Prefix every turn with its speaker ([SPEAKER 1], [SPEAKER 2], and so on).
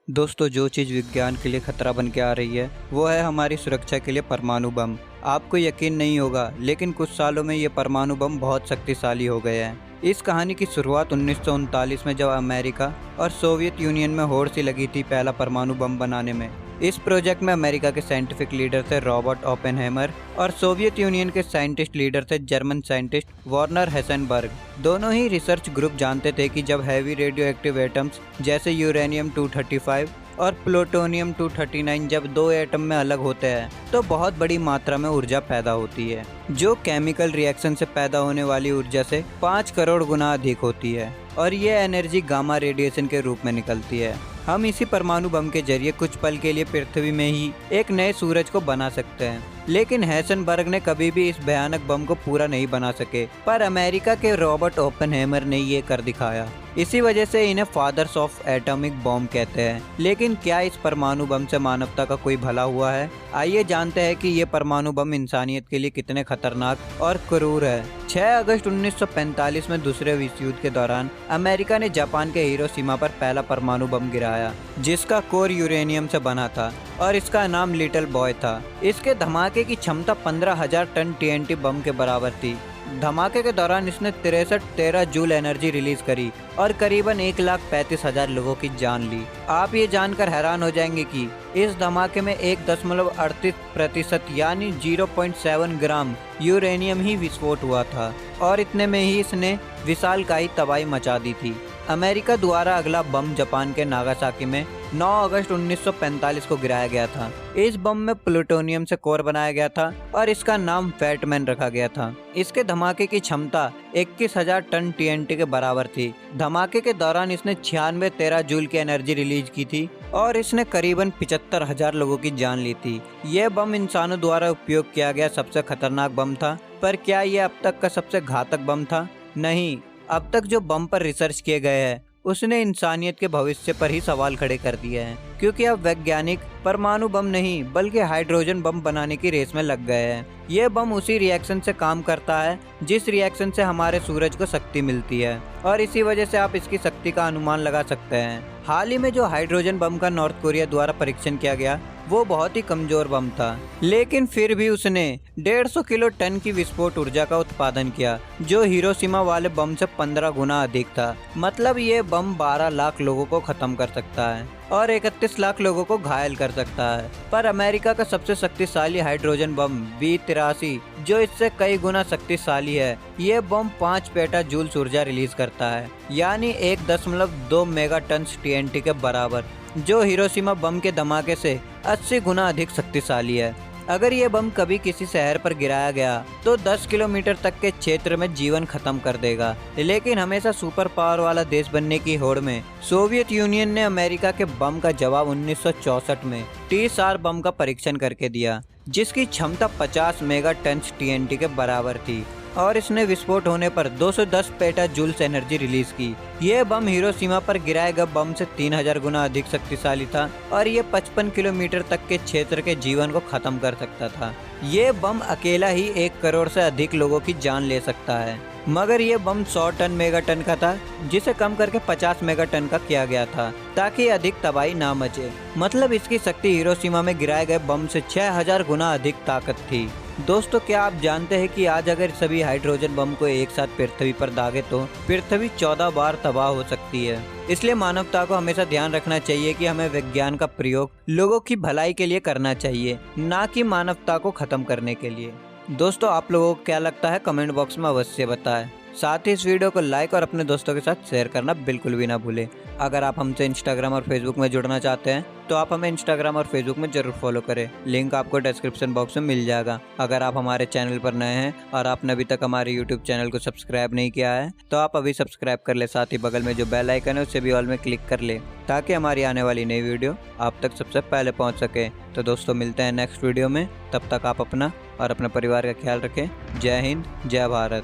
[SPEAKER 1] दोस्तों, जो चीज़ विज्ञान के लिए खतरा बन के आ रही है वो है हमारी सुरक्षा के लिए परमाणु बम। आपको यकीन नहीं होगा, लेकिन कुछ सालों में ये परमाणु बम बहुत शक्तिशाली हो गए हैं। इस कहानी की शुरुआत 1939 में जब अमेरिका और सोवियत यूनियन में होड़ सी लगी थी पहला परमाणु बम बनाने में। इस प्रोजेक्ट में अमेरिका के साइंटिफिक लीडर थे रॉबर्ट ओपेनहाइमर और सोवियत यूनियन के साइंटिस्ट लीडर थे जर्मन साइंटिस्ट वर्नर हेसेनबर्ग। दोनों ही रिसर्च ग्रुप जानते थे कि जब हैवी रेडियो एक्टिव एटम्स जैसे यूरेनियम 235 और प्लूटोनियम 239 जब दो एटम में अलग होते हैं तो बहुत बड़ी मात्रा में ऊर्जा पैदा होती है, जो केमिकल रिएक्शन से पैदा होने वाली ऊर्जा से 5 करोड़ गुना अधिक होती है और ये एनर्जी गामा रेडिएशन के रूप में निकलती है। हम इसी परमाणु बम के जरिए कुछ पल के लिए पृथ्वी में ही एक नए सूरज को बना सकते हैं, लेकिन हेसेनबर्ग ने कभी भी इस भयानक बम को पूरा नहीं बना सके, पर अमेरिका के रॉबर्ट ओपेनहाइमर ने ये कर दिखाया। इसी वजह से इन्हें फादर्स ऑफ एटॉमिक बॉम्ब कहते हैं। लेकिन क्या इस परमाणु बम से मानवता का कोई भला हुआ है? आइए जानते हैं कि ये परमाणु बम इंसानियत के लिए कितने खतरनाक और क्रूर है। 6 अगस्त 1945 में दूसरे विश्व युद्ध के दौरान अमेरिका ने जापान के हिरोशिमा पर पहला परमाणु बम गिराया, जिसका कोर यूरेनियम से बना था और इसका नाम लिटिल बॉय था। इसके धमाके की क्षमता 15,000 टन TNT बम के बराबर थी। धमाके के दौरान इसने 63 जूल एनर्जी रिलीज करी और करीबन 1,35,000 लोगों की जान ली। आप ये जानकर हैरान हो जाएंगे कि इस धमाके में 1.38% यानी 0.7 ग्राम यूरेनियम ही विस्फोट हुआ था और इतने में ही इसने विशालकाय तबाही मचा दी थी। अमेरिका द्वारा अगला बम जापान के नागासाकी में 9 अगस्त 1945 को गिराया गया था। इस बम में प्लूटोनियम से कोर बनाया गया था और इसका नाम फैटमैन रखा गया था। इसके धमाके की क्षमता 21,000 टन TNT के बराबर थी। धमाके के दौरान इसने 96 जूल की एनर्जी रिलीज की थी और इसने करीबन 75,000 लोगों की जान ली थी। यह बम इंसानों द्वारा उपयोग किया गया सबसे खतरनाक बम था, पर क्या यह अब तक का सबसे घातक बम था? नहीं। अब तक जो बम पर रिसर्च किए गए हैं उसने इंसानियत के भविष्य पर ही सवाल खड़े कर दिए हैं, क्योंकि अब वैज्ञानिक परमाणु बम नहीं बल्कि हाइड्रोजन बम बनाने की रेस में लग गए हैं। ये बम उसी रिएक्शन से काम करता है जिस रिएक्शन से हमारे सूरज को शक्ति मिलती है और इसी वजह से आप इसकी शक्ति का अनुमान लगा सकते हैं। हाल ही में जो हाइड्रोजन बम का नॉर्थ कोरिया द्वारा परीक्षण किया गया वो बहुत ही कमजोर बम था, लेकिन फिर भी उसने 150 किलो टन की विस्फोट ऊर्जा का उत्पादन किया, जो हिरोशिमा वाले बम से 15 गुना अधिक था। मतलब ये बम 12 लाख लोगों को खत्म कर सकता है और 31 लाख लोगों को घायल कर सकता है। पर अमेरिका का सबसे शक्तिशाली हाइड्रोजन बम B-83 जो इससे कई गुना शक्तिशाली है, ये बम 5 पेटा जूल ऊर्जा रिलीज करता है, यानी 1.2 मेगा टन TNT के बराबर, जो हिरोशिमा बम के धमाके से 80 गुना अधिक शक्तिशाली है। अगर ये बम कभी किसी शहर पर गिराया गया तो 10 किलोमीटर तक के क्षेत्र में जीवन खत्म कर देगा। लेकिन हमेशा सुपर पावर वाला देश बनने की होड़ में सोवियत यूनियन ने अमेरिका के बम का जवाब 1964 में TSAR बम का परीक्षण करके दिया, जिसकी क्षमता 50 मेगा टन TNT के बराबर थी और इसने विस्फोट होने पर 210 पेटा जूल्स एनर्जी रिलीज की। यह बम हिरोशिमा पर गिराए गए बम से 3000 गुना अधिक शक्तिशाली था और ये 55 किलोमीटर तक के क्षेत्र के जीवन को खत्म कर सकता था। ये बम अकेला ही 1 करोड़ से अधिक लोगों की जान ले सकता है, मगर यह बम 100 टन मेगा टन का था, जिसे कम करके 50 मेगा टन का किया गया था ताकि अधिक तबाही ना मचे। मतलब इसकी शक्ति हिरोशिमा में गिराए गए बम से 6000 गुना अधिक ताकत थी। दोस्तों, क्या आप जानते हैं कि आज अगर सभी हाइड्रोजन बम को एक साथ पृथ्वी पर दागे तो पृथ्वी 14 बार तबाह हो सकती है। इसलिए मानवता को हमेशा ध्यान रखना चाहिए कि हमें विज्ञान का प्रयोग लोगों की भलाई के लिए करना चाहिए, ना कि मानवता को खत्म करने के लिए। दोस्तों, आप लोगों को क्या लगता है कमेंट बॉक्स में अवश्य बताएं। साथ ही इस वीडियो को लाइक और अपने दोस्तों के साथ शेयर करना बिल्कुल भी ना भूलें। अगर आप हमसे इंस्टाग्राम और फेसबुक में जुड़ना चाहते हैं तो आप हमें इंस्टाग्राम और फेसबुक में जरूर फॉलो करें। लिंक आपको डिस्क्रिप्शन बॉक्स में मिल जाएगा। अगर आप हमारे चैनल पर नए हैं और आपने अभी तक हमारे यूट्यूब चैनल को सब्सक्राइब नहीं किया है तो आप अभी सब्सक्राइब कर ले। साथ ही बगल में जो बेल आइकन है उसे भी ऑल में क्लिक कर ले, ताकि हमारी आने वाली नई वीडियो आप तक सबसे पहले पहुँच सके। तो दोस्तों, मिलते हैं नेक्स्ट वीडियो में। तब तक आप अपना और अपने परिवार का ख्याल रखें। जय हिंद, जय भारत।